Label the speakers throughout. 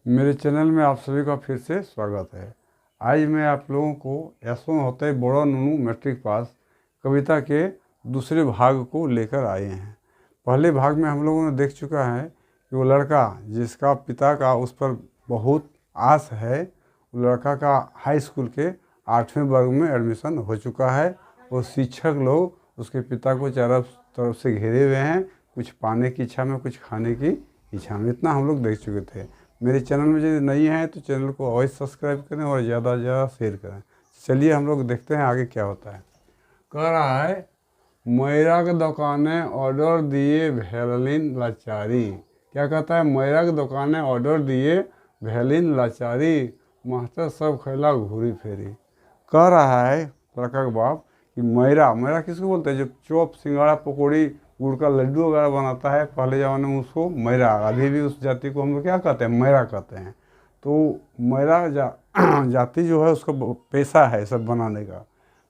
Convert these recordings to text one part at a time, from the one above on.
Speaker 1: मेरे चैनल में आप सभी का फिर से स्वागत है। आज मैं आप लोगों को ऐसो होते बड़ो नूनू मैट्रिक पास कविता के दूसरे भाग को लेकर आए हैं। पहले भाग में हम लोगों ने देख चुका है कि वो लड़का जिसका पिता का उस पर बहुत आस है, वो लड़का का हाई स्कूल के 8वें वर्ग में एडमिशन हो चुका है और शिक्षक लोग उसके पिता को चारों तरफ से घेरे हुए हैं, कुछ पाने की इच्छा में, कुछ खाने की इच्छा में। इतना हम लोग देख चुके थे। मेरे चैनल में यदि नहीं है तो चैनल को अवश्य सब्सक्राइब करें और ज़्यादा से ज़्यादा शेयर करें। चलिए हम लोग देखते हैं आगे क्या होता है। कह रहा है, मैरा के दुकाने ऑर्डर दिए भेलिन लाचारी। क्या कहता है? मैरा के दुकाने ऑर्डर दिए भेलिन लाचारी, मास्टर सब खेला घूरी फेरी। कह रहा है लड़का के बाप कि मैरा मैरा किसको बोलते हैं? जो चॉप, सिंगाड़ा, पकौड़ी, गुड़ का लड्डू वगैरह बनाता है, पहले ज़माने में उसको मैरा, अभी भी उस जाति को हम लोग क्या कहते हैं? मैरा कहते हैं। तो मैरा जाति जो है उसका पेशा है सब बनाने का।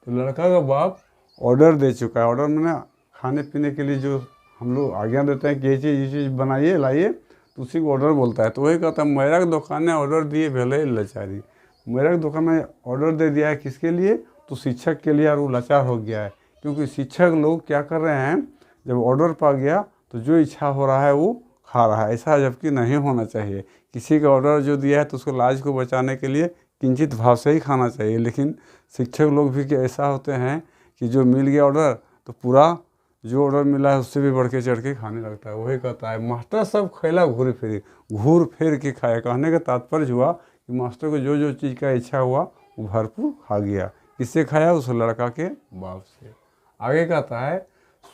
Speaker 1: तो लड़का का बाप ऑर्डर दे चुका है। ऑर्डर मैंने खाने पीने के लिए जो हम लोग आज्ञा देते हैं कि ये चीज़ बनाइए लाइए, तो उसी को ऑर्डर बोलता है। तो वही कहता है, मैरा की दुकान ने ऑर्डर दिए भेले लाचारी। मैरा की दुकान में ऑर्डर दे दिया है किसके लिए? तो शिक्षक के लिए। और वो लाचार हो गया है क्योंकि शिक्षक लोग क्या कर रहे हैं, जब ऑर्डर पा गया तो जो इच्छा हो रहा है वो खा रहा है। ऐसा जबकि नहीं होना चाहिए। किसी का ऑर्डर जो दिया है तो उसको लाज को बचाने के लिए किंचित भाव से ही खाना चाहिए। लेकिन शिक्षक लोग भी कि ऐसा होते हैं कि जो मिल गया ऑर्डर तो पूरा जो ऑर्डर मिला है उससे भी बढ़ के चढ़ के खाने लगता है। वही कहता है, मास्टर सब खैला घूर फेरी, घूर फेर के खाया। कहने का तात्पर्य हुआ कि मास्टर को जो जो चीज़ का इच्छा हुआ वो भरपूर खा गया। किससे खाया? उस लड़का के बाप से। आगे कहता है,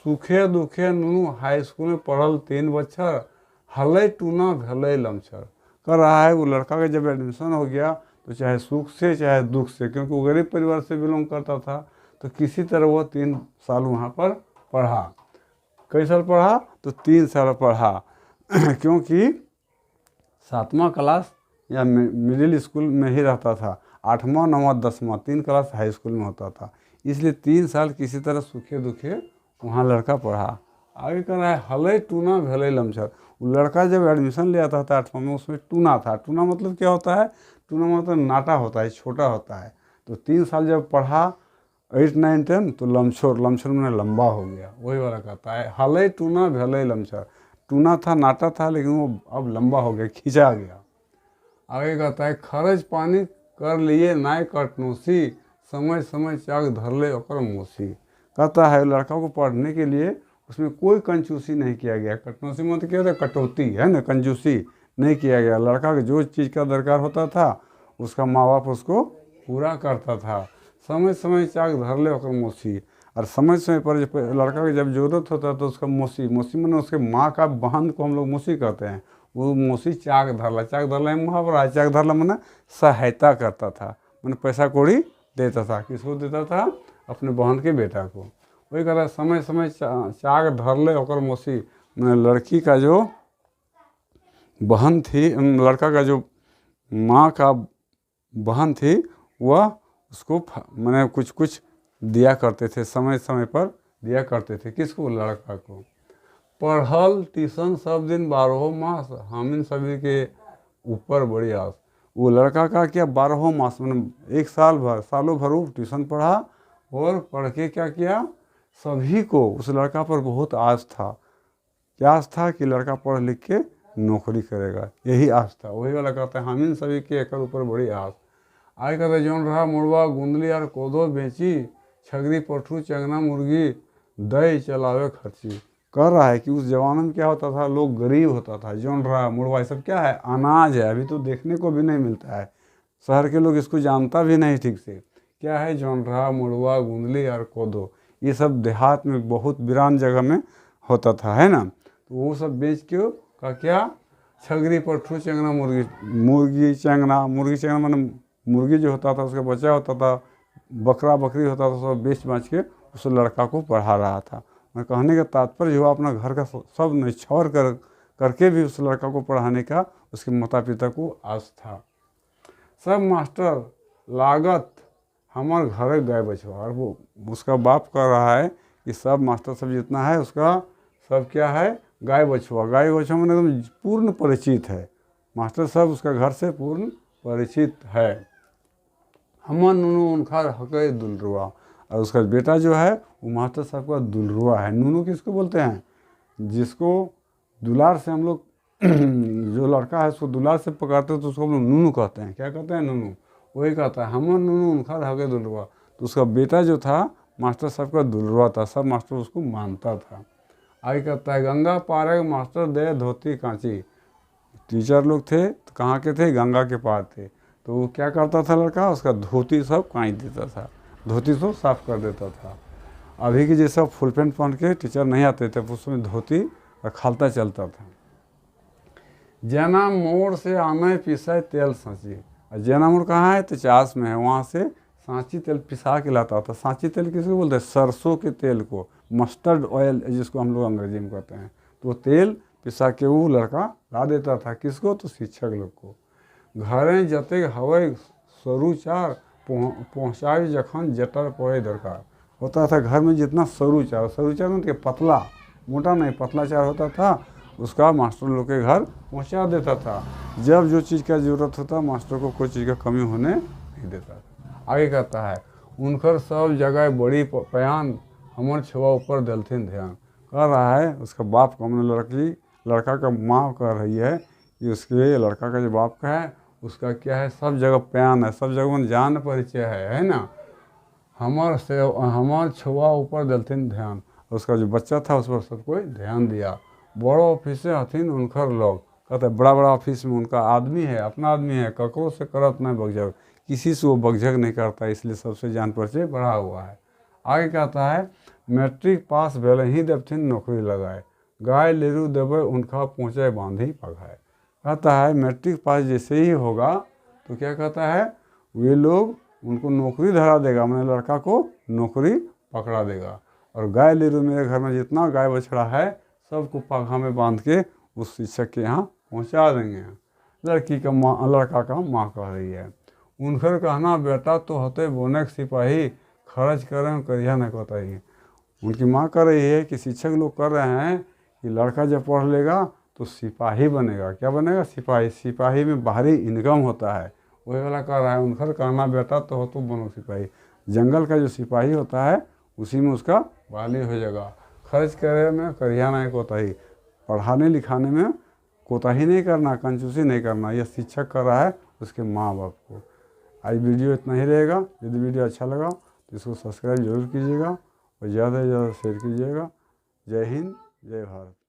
Speaker 1: सुखे दुखे नूनू हाई स्कूल में पढ़ल 3 बच्चर, हलई टूना भले लमछर। कर रहा है वो लड़का का जब एडमिशन हो गया तो चाहे सुख से चाहे दुख से, क्योंकि वो गरीब परिवार से बिलोंग करता था, तो किसी तरह वो 3 साल वहाँ पर पढ़ा। कई साल पढ़ा? तो 3 साल पढ़ा क्योंकि 7वां क्लास या मिडिल स्कूल में ही रहता था। 8वां 9वां 10वां 3 क्लास हाई स्कूल में होता था, इसलिए 3 साल किसी तरह सूखे दुखे वहाँ लड़का पढ़ा। आगे कर रहा है, हलई टूना भले लमछर। वो लड़का जब एडमिशन ले आता था 8वां में, उसमें टूना था। टूना मतलब क्या होता है? टूना मतलब नाटा होता है, छोटा होता है। तो 3 साल जब पढ़ा 8 9 10 तो लमछोर, लमछोर में लंबा हो गया। वही वाला कहता है, हलई टूना भले लमछर। टूना था, नाटा था, लेकिन वो अब लंबा हो गया, खींचा गया। आगे कहता है, खर्च पानी कर लिए नाय कटनोसी, समय समय चाक धर ले ओकर मोसी। कहता है लड़का को पढ़ने के लिए उसमें कोई कंजूसी नहीं किया गया। कटनोसी मतलब क्या होता है? कटौती है ना, कंजूसी नहीं किया गया। लड़का को जो चीज़ का दरकार होता था उसका माँ बाप उसको पूरा करता था। समय समय चाक धर ले ओकर मोसी। और समय समय पर जब लड़का की जब जरूरत होता तो उसका मोसी, मोसी मैंने उसके माँ का बहन को हम लोग मोसी कहते हैं। वो मोसी चाक धरला, चाक धरला मुहावरा। चाक धरला मैंने सहायता करता था, मैंने पैसा कौड़ी देता था। किसको देता था? अपने बहन के बेटा को। वही कहता है, समय समय चाक धर ले ओकर मोसी। मैंने लड़की का जो बहन थी, लड़का का जो माँ का बहन थी, वह उसको मैंने कुछ कुछ दिया करते थे, समय समय पर दिया करते थे। किसको? लड़का को। पढ़ल ट्यूशन सब दिन 12 मास, हामिन सभी के ऊपर बड़ी आस। वो लड़का का क्या 12 मास मैंने 1 साल भर, सालों भर वो ट्यूशन पढ़ा और पढ़ के क्या किया? सभी को उस लड़का पर बहुत आस था। क्या आस था? कि लड़का पढ़ लिख के नौकरी करेगा, यही आस था। वही वाला कहता है, हामिन सभी के एकर ऊपर बड़ी आस। आगे कहते हैं, जौन रहा मुड़वा गुंदली और कोदो बेची, छगरी पठू चंगना मुर्गी दही चलावे खर्ची। कह रहा है कि उस जमाने में क्या होता था, लोग गरीब होता था। जौन रहा मुड़वा ये सब क्या है? अनाज है। अभी तो देखने को भी नहीं मिलता है, शहर के लोग इसको जानता भी नहीं ठीक से। क्या है? जौन रहा मुड़वा गुंदली और कोदो, ये सब देहात में बहुत वीरान जगह में होता था, है ना। तो वो सब बेच के का क्या? छगरी पठू चंगना मुर्गी, मुर्गी चंगना, मुर्गी चंगना मैंने मुर्गी जो होता था उसका बच्चा होता था, बकरा बकरी होता था, सब बेच बाँच के उस लड़का को पढ़ा रहा था। मैं कहने का तात्पर्य हुआ अपना घर का सब निछावर करके भी उस लड़का को पढ़ाने का उसके माता पिता को आस था। सब मास्टर लागत हमार घर गए बचवा। और वो उसका बाप कह रहा है कि सब मास्टर सब जितना है उसका सब क्या है? गाय बछुआ। गाय बछुआ मैंने एकदम पूर्ण परिचित है। मास्टर साहब उसका घर से पूर्ण परिचित है। हमर नूनू उनका हके दुलरुआ, और उसका बेटा जो है वो मास्टर साहब का दुलरुआ है। नूनू किसको बोलते हैं? जिसको दुलार से हम लोग जो लड़का है उसको दुलार से पकड़ते हैं तो उसको हम लोग नूनू कहते हैं। क्या कहते हैं? नूनू। वही कहता है हमर नूनू उनका हके दुलरुआ। तो उसका बेटा जो था मास्टर साहब का दुलरुआ था, सब मास्टर उसको मानता था। आगे कहता है गंगा पार मास्टर दे धोती कांची। टीचर लोग थे तो कहाँ के थे? गंगा के पार थे। तो वो क्या करता था लड़का? उसका धोती सब कांच देता था, धोती को साफ कर देता था। अभी के जैसा फुल पैंट पहन के टीचर नहीं आते थे, उसमें धोती रखालता चलता था। जैना मोड़ से आना पिसा तेल सांची। और जैना मोड़ कहाँ है? तो चास में है, वहाँ से सांची तेल पिसा के लाता था। सांची तेल किसको बोलते हैं? सरसों के तेल को, मस्टर्ड ऑयल जिसको हम लोग अंग्रेजी में कहते हैं। तो वो तेल पिसा के वो लड़का ला देता था। किसको? तो शिक्षक लोग को। घरें जते हवे सरू चार पहुँचाए जखन जटर पड़े दरकार। होता था घर में जितना सरू चार मतलब पतला, मोटा नहीं, पतला चार होता था, उसका मास्टर लोग के घर पहुंचा देता था। जब जो चीज़ का ज़रूरत होता मास्टर को कोई चीज़ का कमी होने नहीं देता था। आगे कहता है उनकर सब जगह बड़ी पयान हमर छुआ ऊपर दलथिन ध्यान। कह रहा है उसका बाप को, हमने लड़का का माँ कह रही है कि उसके लड़का का जो बाप का है उसका क्या है? सब जगह प्यान है, सब जगह जान परिचय है ना। हमार छुआ ऊपर दलथिन ध्यान। उसका जो बच्चा था उस पर सब कोई ध्यान दिया। बड़ा ऑफिस से हथिन उनकर लोग। कहते बड़ा बड़ा ऑफिस में उनका आदमी है, अपना आदमी है, ककरो से करत नहीं बगझक, किसी से वो बगझक नहीं करता, इसलिए सबसे जान परिचय बढ़ा हुआ है। आगे कहता है मैट्रिक पास भेले ही देवथिन नौकरी लगाए, गाय लेरू देवे उनका पहुँचे बांधी पगाए। कहता है मैट्रिक पास जैसे ही होगा तो क्या कहता है? वे लोग उनको नौकरी धरा देगा, मैंने लड़का को नौकरी पकड़ा देगा। और गाय लेरू, मेरे घर में जितना गाय बछड़ा है सबको पगहा में बांध के उस शिक्षक के यहाँ पहुँचा देंगे। लड़का का माँ कह रही है उनकर कहना बेटा तो होते बोने के सिपाही, खर्च करें करिया नहीं कोताही। उनकी माँ कह रही है कि शिक्षक लोग कर रहे हैं कि लड़का जब पढ़ लेगा तो सिपाही बनेगा। क्या बनेगा? सिपाही। सिपाही में बाहरी इनकम होता है, वही वाला कह रहा है उनकर कहना बेटा तो हो तो बनो सिपाही। जंगल का जो सिपाही होता है उसी में उसका बहाली हो जाएगा। खर्च करे में करिया नहीं कोताही, पढ़ाने लिखाने में कोताही नहीं करना, कंजूसी नहीं करना। यह शिक्षक कर रहा है उसके माँ बाप को। आज वीडियो इतना ही रहेगा। यदि वीडियो अच्छा लगा तो इसको सब्सक्राइब जरूर कीजिएगा और ज़्यादा से ज़्यादा शेयर कीजिएगा। जय हिंद, जय भारत।